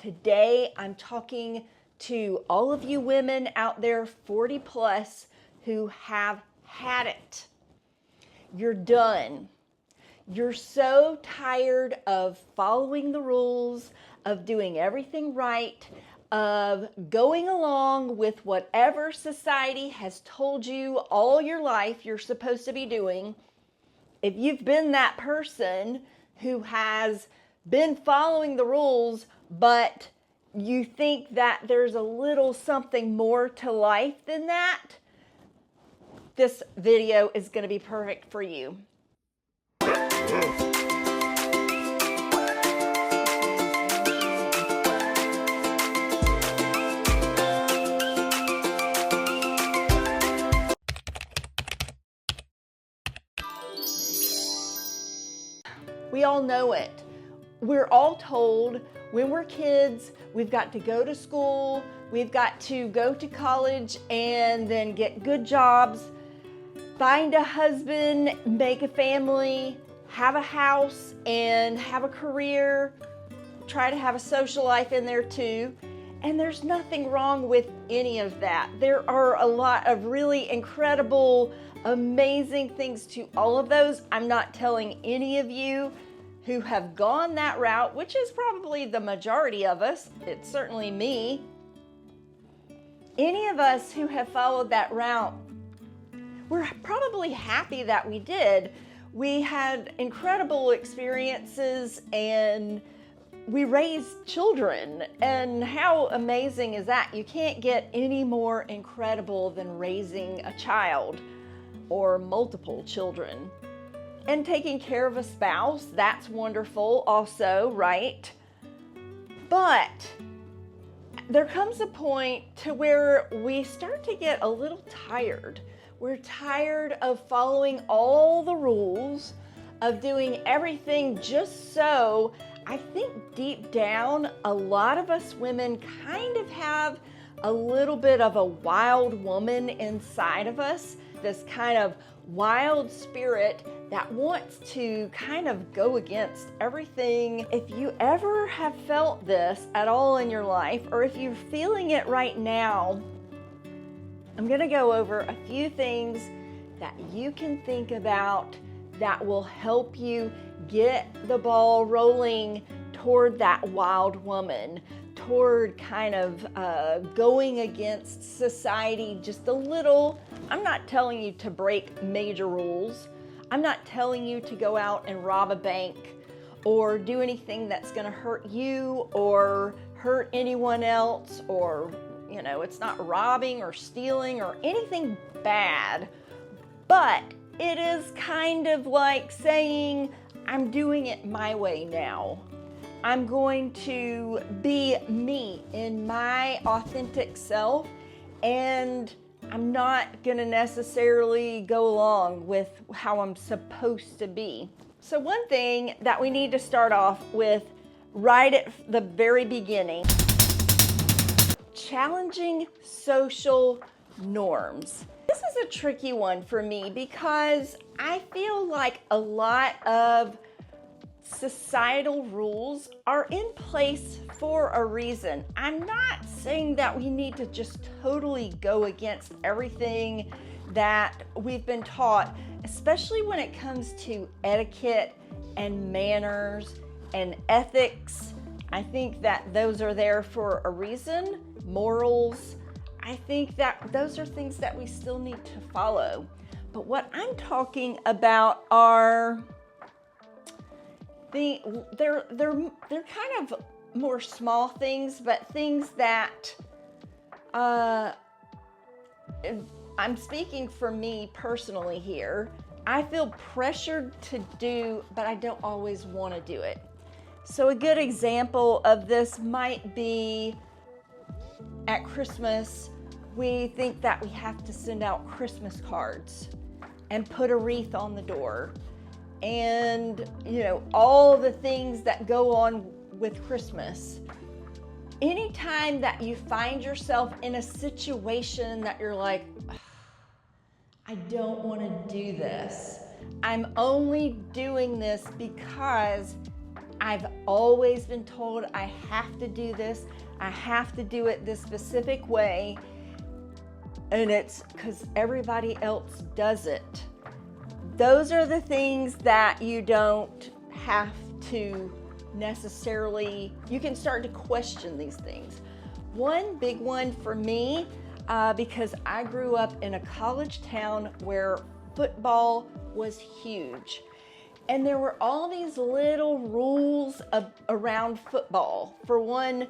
Today, I'm talking to all of you women out there 40 plus who have had it. You're done. You're so tired of following the rules, of doing everything right, of going along with whatever society has told you all your life you're supposed to be doing. If you've been that person who has been following the rules, but you think that there's a little something more to life than that, this video is going to be perfect for you. We all know it. We're all told when we're kids, we've got to go to school, we've got to go to college and then get good jobs, find a husband, make a family, have a house, and have a career, try to have a social life in there too. And there's nothing wrong with any of that. There are a lot of really incredible, amazing things to all of those. I'm not telling any of you who have gone that route, which is probably the majority of us, it's certainly me. Any of us who have followed that route, we're probably happy that we did. We had incredible experiences and we raised children, and how amazing is that? You can't get any more incredible than raising a child or multiple children. And taking care of a spouse, that's wonderful also, right? But there comes a point to where we start to get a little tired. We're tired of following all the rules, of doing everything just so. I think deep down, a lot of us women kind of have a little bit of a wild woman inside of us, this kind of wild spirit that wants to kind of go against everything. If you ever have felt this at all in your life, or if you're feeling it right now, I'm going to go over a few things that you can think about that will help you get the ball rolling toward that wild woman, toward kind of going against society just a little. I'm not telling you to break major rules. I'm not telling you to go out and rob a bank or do anything that's going to hurt you or hurt anyone else, or, you know, it's not robbing or stealing or anything bad. But it is kind of like saying, I'm doing it my way now. I'm going to be me in my authentic self, and I'm not going to necessarily go along with how I'm supposed to be. So one thing that we need to start off with right at the very beginning, challenging social norms. This is a tricky one for me because I feel like a lot of societal rules are in place for a reason. I'm not saying that we need to just totally go against everything that we've been taught, especially when it comes to etiquette and manners and ethics. I think that those are there for a reason. Morals, I think that those are things that we still need to follow. But what I'm talking about are they're kind of more small things, but things that I'm speaking for me personally here. I feel pressured to do, but I don't always want to do it. So a good example of this might be at Christmas. We think that we have to send out Christmas cards and put a wreath on the door, and you know, all the things that go on with Christmas. Anytime that you find yourself in a situation that you're like, I don't want to do this, I'm only doing this because I've always been told I have to do this, I have to do it this specific way, and it's because everybody else does it. Those are the things that you don't have to necessarily, you can start to question these things. One big one for me, because I grew up in a college town where football was huge. And there were all these little rules around football. For one,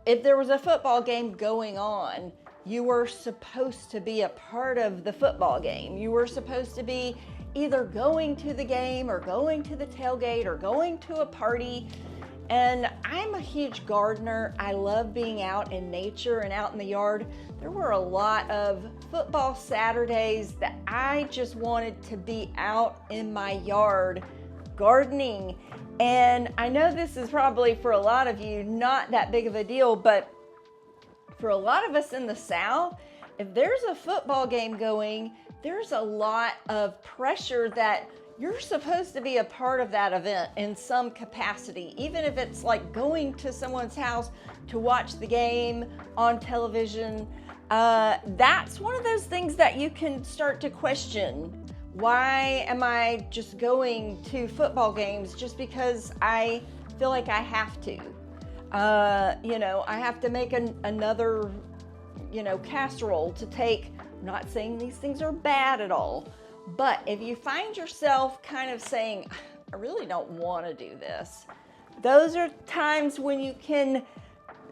if there was a football game going on, you were supposed to be a part of the football game. You were supposed to be either going to the game or going to the tailgate or going to a party. And I'm a huge gardener. I love being out in nature and out in the yard. There were a lot of football Saturdays that I just wanted to be out in my yard gardening. And I know this is probably for a lot of you not that big of a deal, but for a lot of us in the South, if there's a football game going, there's a lot of pressure that you're supposed to be a part of that event in some capacity, even if it's like going to someone's house to watch the game on television. That's one of those things that you can start to question. Why am I just going to football games just because I feel like I have to? I have to make another, casserole to take. I'm not saying these things are bad at all. But if you find yourself kind of saying, I really don't want to do this, those are times when you can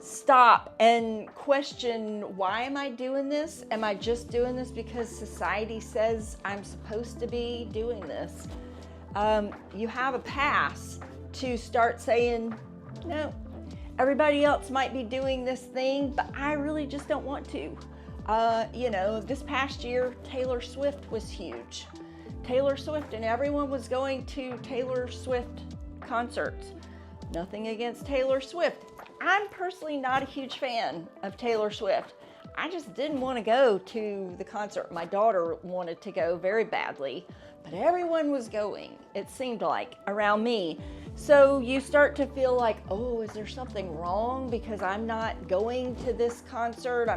stop and question, why am I doing this? Am I just doing this because society says I'm supposed to be doing this? You have a pass to start saying, no, everybody else might be doing this thing, but I really just don't want to. This past year, Taylor Swift was huge. Taylor Swift, and everyone was going to Taylor Swift concerts. Nothing against Taylor Swift. I'm personally not a huge fan of Taylor Swift. I just didn't want to go to the concert. My daughter wanted to go very badly, but everyone was going, it seemed like, around me. So you start to feel like, oh, is there something wrong because I'm not going to this concert?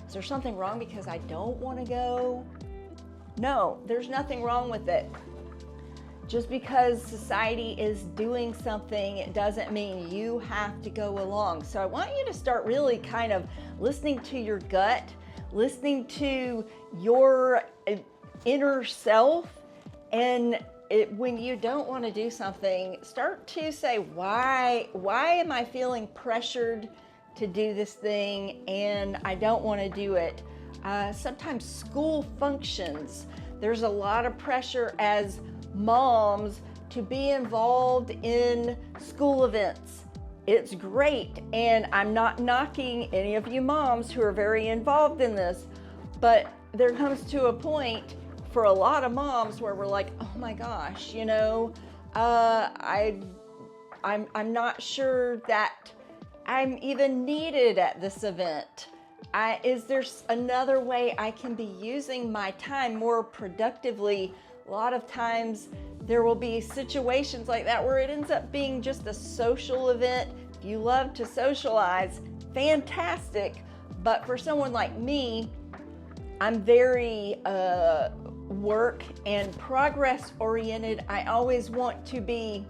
Is there something wrong because I don't want to go? No, there's nothing wrong with it. Just because society is doing something, it doesn't mean you have to go along. So I want you to start really kind of listening to your gut, listening to your inner self, and when you don't want to do something, start to say, why am I feeling pressured to do this thing and I don't want to do it? Sometimes school functions, there's a lot of pressure as moms to be involved in school events. It's great, and I'm not knocking any of you moms who are very involved in this, but there comes to a point for a lot of moms where we're like, oh my gosh, I'm not sure that I'm even needed at this event. Is there another way I can be using my time more productively? A lot of times there will be situations like that where it ends up being just a social event. If you love to socialize, fantastic. But for someone like me, I'm very work and progress oriented. I always want to be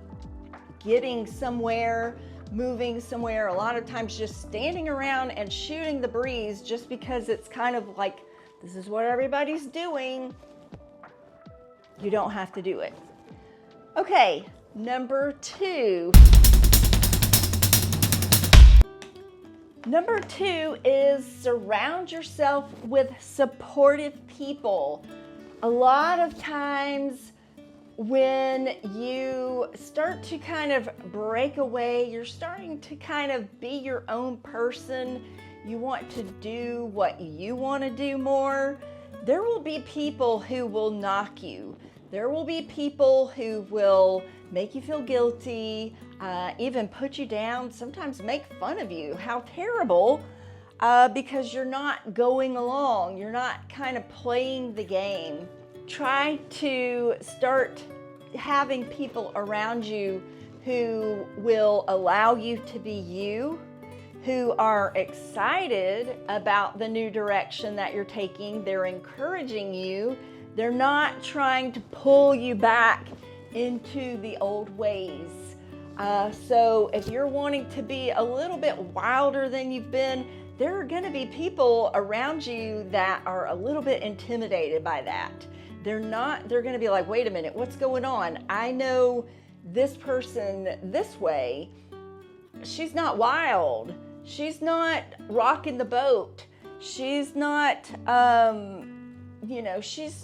getting somewhere, moving somewhere. A lot of times just standing around and shooting the breeze just because it's kind of like, this is what everybody's doing. You don't have to do it. Okay, number two. Number two is surround yourself with supportive people. A lot of times when you start to kind of break away, you're starting to kind of be your own person. You want to do what you want to do more. There will be people who will knock you. There will be people who will make you feel guilty, even put you down, sometimes make fun of you. How terrible, because you're not going along. You're not kind of playing the game. Try to start having people around you who will allow you to be you, who are excited about the new direction that you're taking. They're encouraging you. They're not trying to pull you back into the old ways. So if you're wanting to be a little bit wilder than you've been, there are going to be people around you that are a little bit intimidated by that. They're going to be like, wait a minute, what's going on? I know this person this way. She's not wild. She's not rocking the boat. She's not,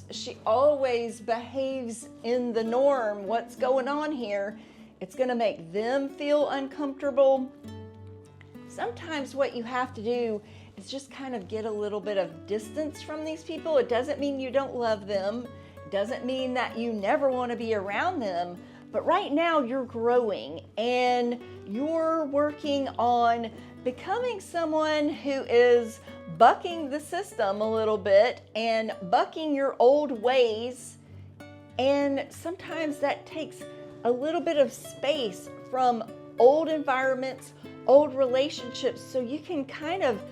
she always behaves in the norm. What's going on here? It's going to make them feel uncomfortable. Sometimes what you have to do is just kind of get a little bit of distance from these people. It doesn't mean you don't love them. It doesn't mean that you never want to be around them. But right now you're growing and you're working on becoming someone who is bucking the system a little bit and bucking your old ways. And sometimes that takes a little bit of space from old environments, old relationships, so you can kind of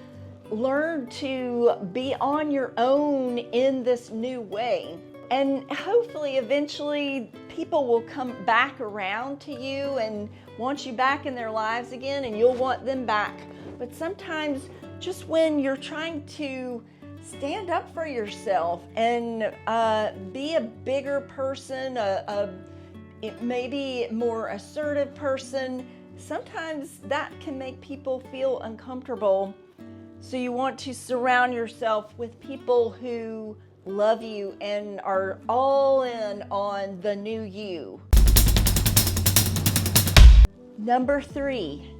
learn to be on your own in this new way. And hopefully eventually people will come back around to you and want you back in their lives again, and you'll want them back. But sometimes just when you're trying to stand up for yourself and be a bigger person, maybe more assertive person, sometimes that can make people feel uncomfortable. So you want to surround yourself with people who love you and are all in on the new you. Number 3,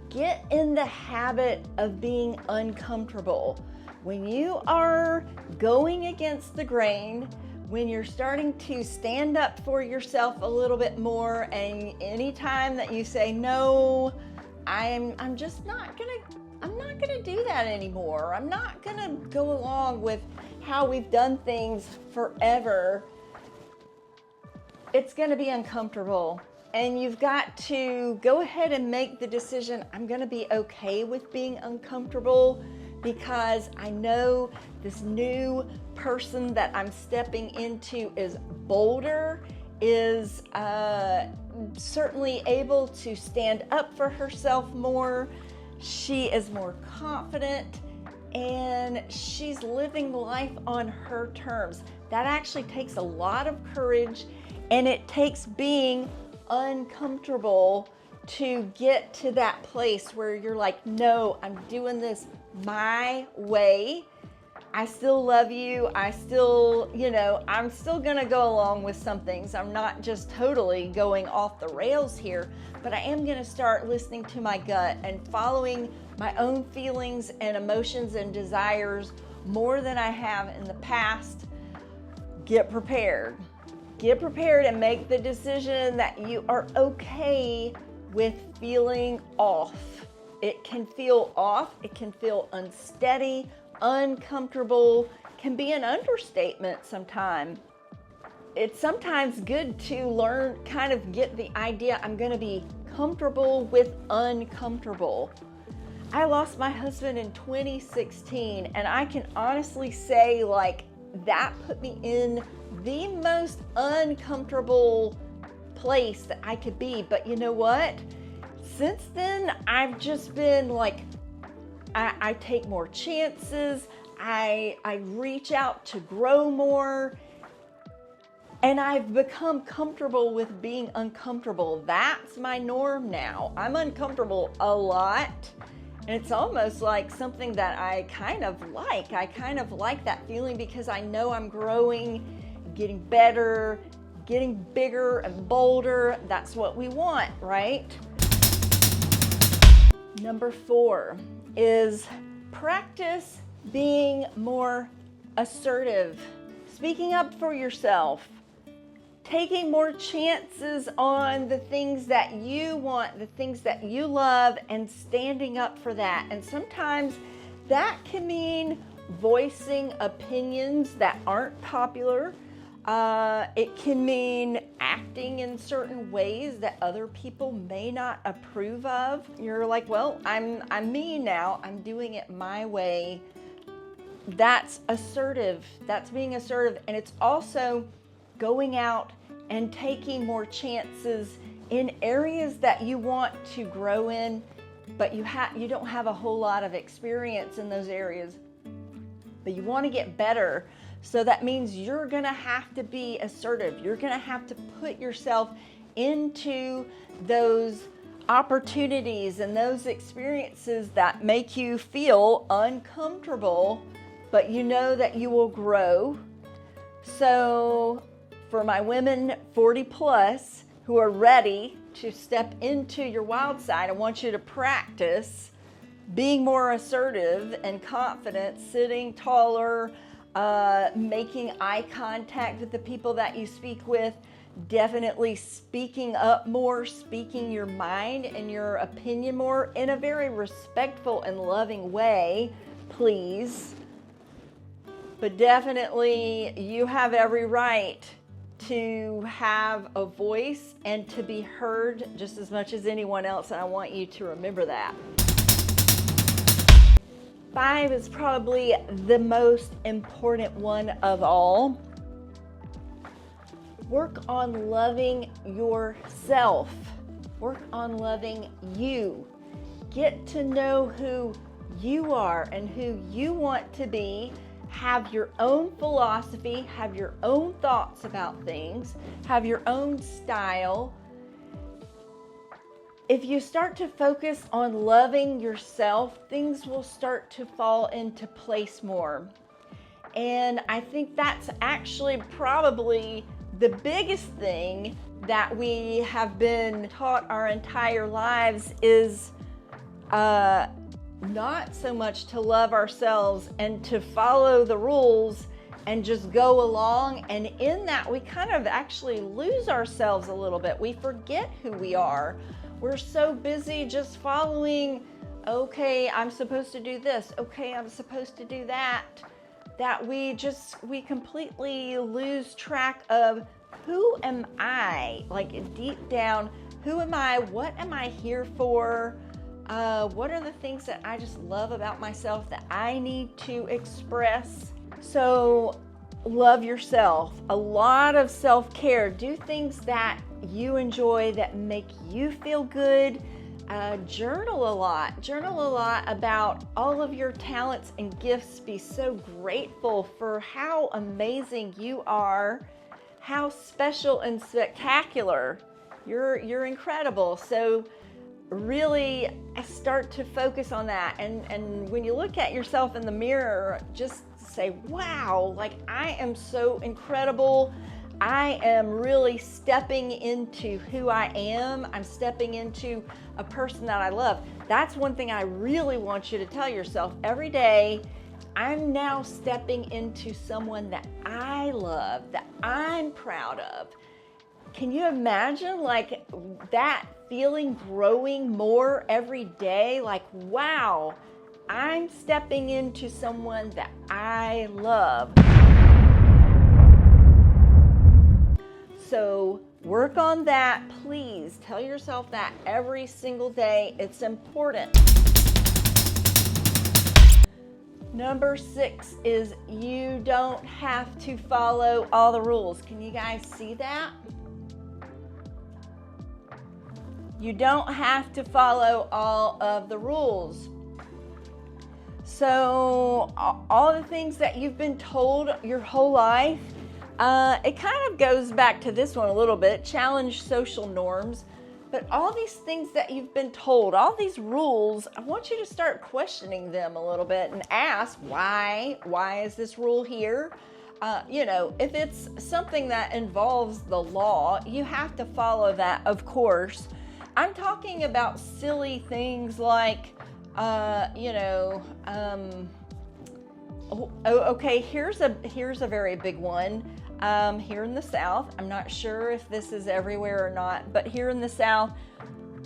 get in the habit of being uncomfortable. When you are going against the grain, when you're starting to stand up for yourself a little bit more, and anytime that you say, no, I'm not gonna do that anymore. I'm not gonna go along with how we've done things forever. It's gonna be uncomfortable. And you've got to go ahead and make the decision, I'm gonna be okay with being uncomfortable, because I know this new person that I'm stepping into is bolder, is certainly able to stand up for herself more. She is more confident, and she's living life on her terms. That actually takes a lot of courage, and it takes being uncomfortable to get to that place where you're like, no, I'm doing this my way. I still love you. I'm still gonna go along with some things. I'm not just totally going off the rails here, but I am gonna start listening to my gut and following my own feelings and emotions and desires more than I have in the past. Get prepared. Get prepared and make the decision that you are okay with feeling off. It can feel off, it can feel unsteady, uncomfortable, can be an understatement sometimes. It's sometimes good to learn, kind of get the idea, I'm gonna be comfortable with uncomfortable. I lost my husband in 2016, and I can honestly say, like, that put me in the most uncomfortable place that I could be. But you know what? Since then, I've just been like, I take more chances. I reach out to grow more. And I've become comfortable with being uncomfortable. That's my norm now. I'm uncomfortable a lot. And it's almost like something that I kind of like. I kind of like that feeling because I know I'm growing, getting better, getting bigger and bolder. That's what we want, right? Number 4 is practice being more assertive, speaking up for yourself, taking more chances on the things that you want, the things that you love, and standing up for that. And sometimes that can mean voicing opinions that aren't popular. It can mean acting in certain ways that other people may not approve of. You're like, well, I'm me now. I'm doing it my way. That's assertive. That's being assertive. And it's also going out and taking more chances in areas that you want to grow in, but you don't have a whole lot of experience in those areas, but you want to get better. So that means you're going to have to be assertive. You're going to have to put yourself into those opportunities and those experiences that make you feel uncomfortable, but you know that you will grow. So for my women 40 plus who are ready to step into your wild side, I want you to practice being more assertive and confident, sitting taller, making eye contact with the people that you speak with, definitely speaking up more, speaking your mind and your opinion more in a very respectful and loving way, please. But definitely you have every right to have a voice and to be heard just as much as anyone else, and I want you to remember that. 5 is probably the most important one of all. Work on loving yourself. Work on loving you. Get to know who you are and who you want to be. Have your own philosophy, have your own thoughts about things, have your own style. If you start to focus on loving yourself, things will start to fall into place more. And I think that's actually probably the biggest thing that we have been taught our entire lives is not so much to love ourselves and to follow the rules and just go along. And in that, we kind of actually lose ourselves a little bit. We forget who we are. We're so busy just following, okay, I'm supposed to do this. Okay, I'm supposed to do that. That we completely lose track of who am I? Like deep down, who am I? What am I here for? What are the things that I just love about myself that I need to express? So love yourself. A lot of self-care. Do things that you enjoy, that make you feel good. Journal a lot. Journal a lot about all of your talents and gifts. Be so grateful for how amazing you are, how special and spectacular. You're incredible. So really start to focus on that. And when you look at yourself in the mirror, just say, wow, like I am so incredible. I am really stepping into who I am. I'm stepping into a person that I love. That's one thing I really want you to tell yourself every day. I'm now stepping into someone that I love, that I'm proud of. Can you imagine like that feeling growing more every day? Like, wow, I'm stepping into someone that I love. So work on that, please. Tell yourself that every single day. It's important. Number 6 is you don't have to follow all the rules. Can you guys see that? You don't have to follow all of the rules. So all the things that you've been told your whole life, it kind of goes back to this one a little bit, challenge social norms. But all these things that you've been told, all these rules, I want you to start questioning them a little bit and ask, why is this rule here? If it's something that involves the law, you have to follow that, of course. I'm talking about silly things like, okay, here's a very big one. Here in the South, I'm not sure if this is everywhere or not, but here in the South,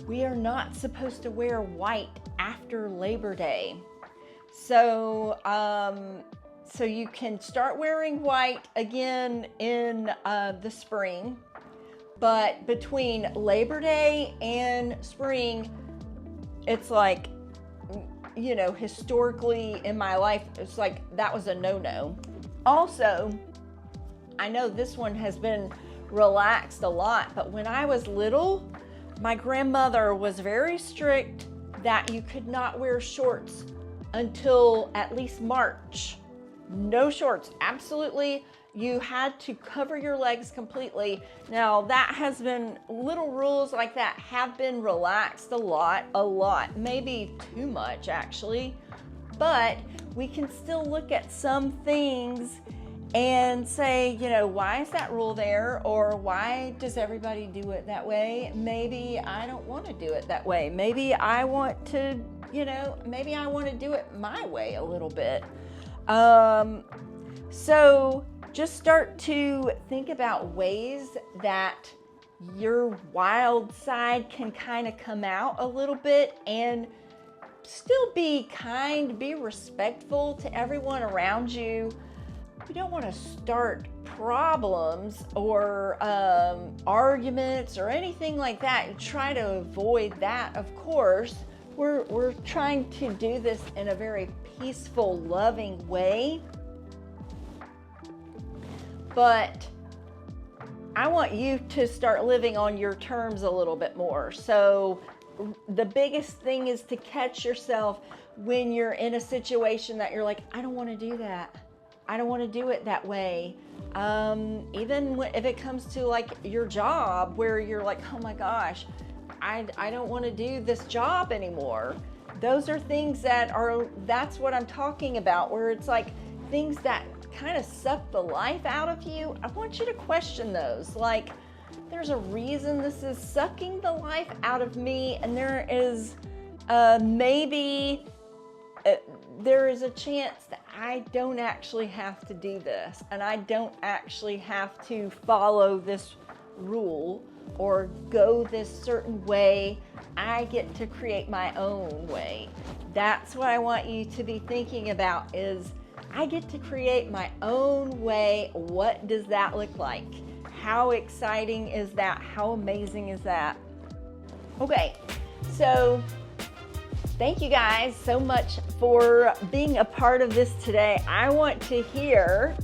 we are not supposed to wear white after Labor Day. So So you can start wearing white again in the spring, but between Labor Day and spring, it's like, you know, historically in my life, it's like that was a no-no. Also, I know this one has been relaxed a lot, but when I was little, my grandmother was very strict that you could not wear shorts until at least March. No shorts, absolutely. You had to cover your legs completely. Now that has been, little rules like that have been relaxed a lot, maybe too much actually, but we can still look at some things and say, you know, why is that rule there? Or why does everybody do it that way? Maybe I don't want to do it that way. Maybe I want to, you know, maybe I want to do it my way a little bit. So just start to think about ways that your wild side can kind of come out a little bit and still be kind, be respectful to everyone around you. You don't want to start problems or arguments or anything like that. You try to avoid that, of course. We're trying to do this in a very peaceful, loving way. But I want you to start living on your terms a little bit more. So the biggest thing is to catch yourself when you're in a situation that you're like, I don't want to do that. I don't want to do it that way. Even if it comes to like your job where you're like, oh my gosh, I don't want to do this job anymore. Those are things that's what I'm talking about, where it's like things that kind of suck the life out of you. I want you to question those. Like, there's a reason this is sucking the life out of me, and there is maybe there is a chance that I don't actually have to do this, and I don't actually have to follow this rule or go this certain way. I get to create my own way. That's what I want you to be thinking about, is I get to create my own way. What does that look like? How exciting is that? How amazing is that? Okay, so thank you guys so much for being a part of this today. I want to hear,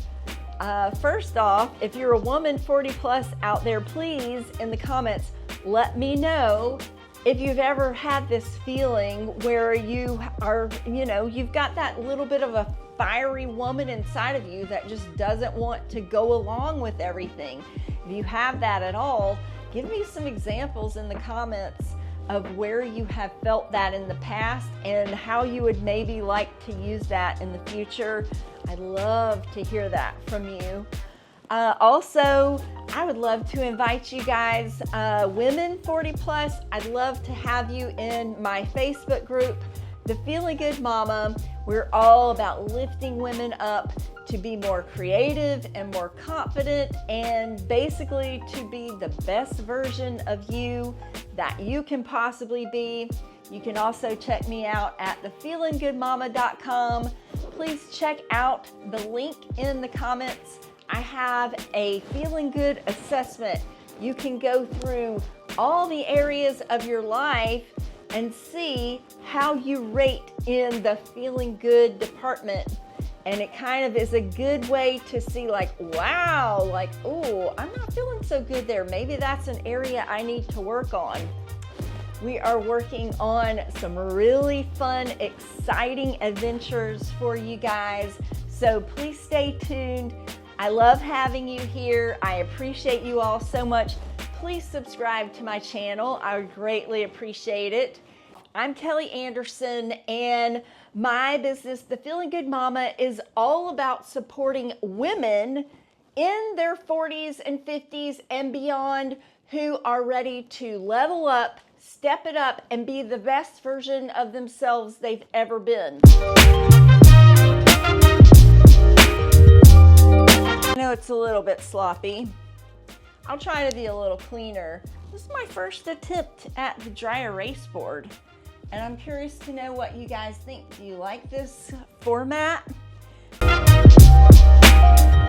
first off, if you're a woman 40 plus out there, please in the comments, let me know if you've ever had this feeling where you are, you know, you've got that little bit of a fiery woman inside of you that just doesn't want to go along with everything. If you have that at all, give me some examples in the comments of where you have felt that in the past and how you would maybe like to use that in the future. I'd love to hear that from you. Also, I would love to invite you guys, women 40 plus, I'd love to have you in my Facebook group, the Feelin Good Mama. We're all about lifting women up to be more creative and more confident, and basically to be the best version of you that you can possibly be. You can also check me out at thefeelingoodmama.com. Please check out the link in the comments. I have a Feelin Good assessment. You can go through all the areas of your life and see how you rate in the feeling good department. And it kind of is a good way to see, like, wow, like, oh, I'm not feeling so good there. Maybe that's an area I need to work on. We are working on some really fun, exciting adventures for you guys. So please stay tuned. I love having you here. I appreciate you all so much. Please subscribe to my channel. I would greatly appreciate it. I'm Kelly Anderson, and my business, The Feelin Good Mama, is all about supporting women in their 40s and 50s and beyond who are ready to level up, step it up, and be the best version of themselves they've ever been. I know it's a little bit sloppy. I'll try to be a little cleaner. This is my first attempt at the dry erase board, and I'm curious to know what you guys think. Do you like this format? Bye.